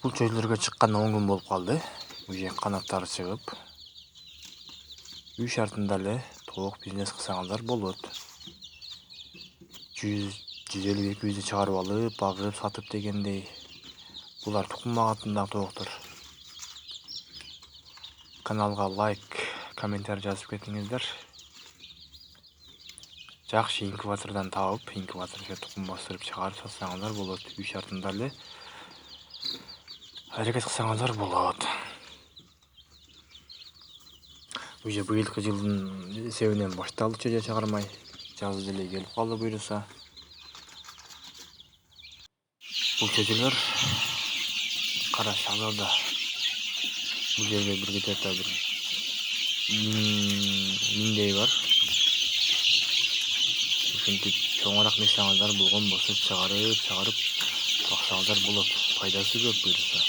Бұл чөйлерге шыққан 10 күн болып қалды. Уже қанаттары шығып. Үй шартында эле толық бизнес кылсаңыздар болот. 100-150-200 чыгарып алып, багып, сатып дегендей. Булар тукум багатында тооктор. Каналга лайк, комментарий жазып кетиңиздер. Жакшы инкубатордан таап, инкубаторга тукум бастырып чыгарып сатсаңыздар болот. Үй шартында эле аракет кылсаңыздар болот. Уже быйылкы жылдын эсебинен башталды чөйө чыгармай. Жаз деле келип калды буйруса. Бул чөйөлөр кара шагада. Бул жерде бир где-то бир миңдей бар. Ушинтип чоңураак нерсеңиздер болгон болсо чыгарып баксаңыздар болот. Пайдасы көп буйруса.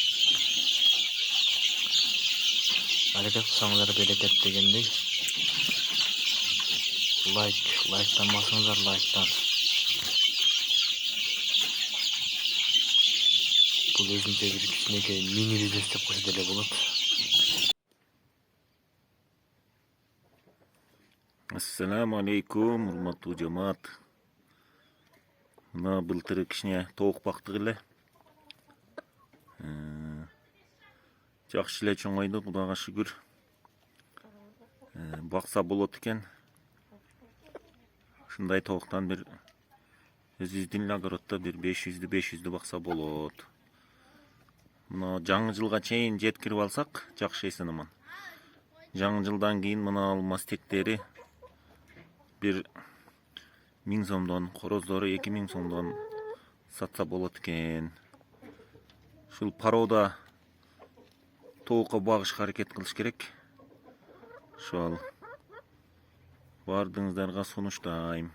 Аракет кылсаңыздар берекет дегендей. Лайктан басыңыздар, лайктан. Бул өзүнчө бир кичинекей мини бизнес деп койсо деле болот. Ассаламу алейкум, урматтуу жамаат. Мына былтыр кичине тоок бактык эле. Жакшы эле чоңойду, Кудайга шүгүр. Бакса болот экен. Ушундай тооктан бир өзүбүздүн огороддо бир 500 бакса болот. Мына жаңы жылга чейин жеткирип алсак, жакшы эсен аман. Жаңы жылдан кийин мына мастектери бир 1000 сомдон, короздору 2000 сомдон сатса болот экен. Ушул парода тоокко багышка аракет кылыш керек. Ошол бардыгыңыздарга сунуштайм.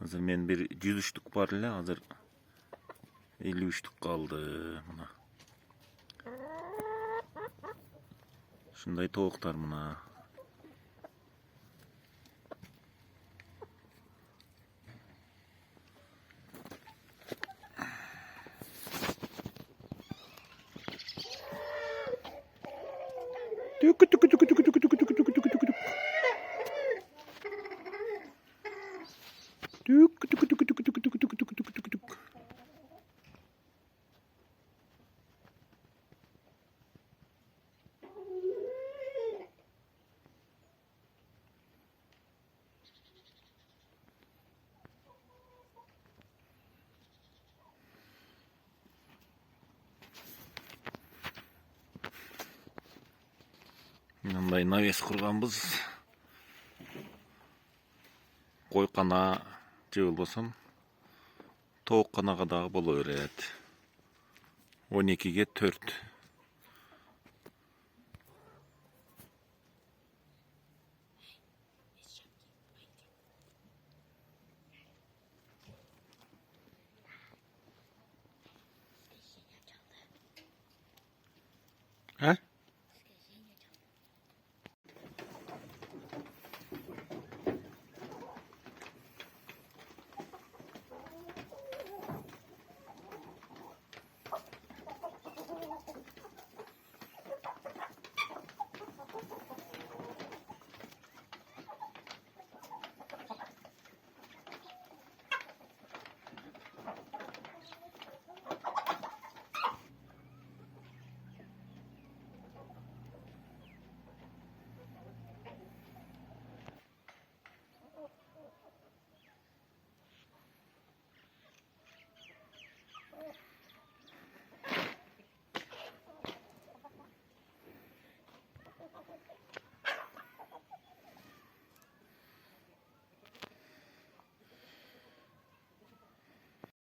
Азыр мен бир 100 штук бар эле, азыр 50 штук калды. Мына ушундай тооктор мына. Мындай навес курганбыз. Койкана же болбосо тоокканага дагы боло берет. 12ге 4.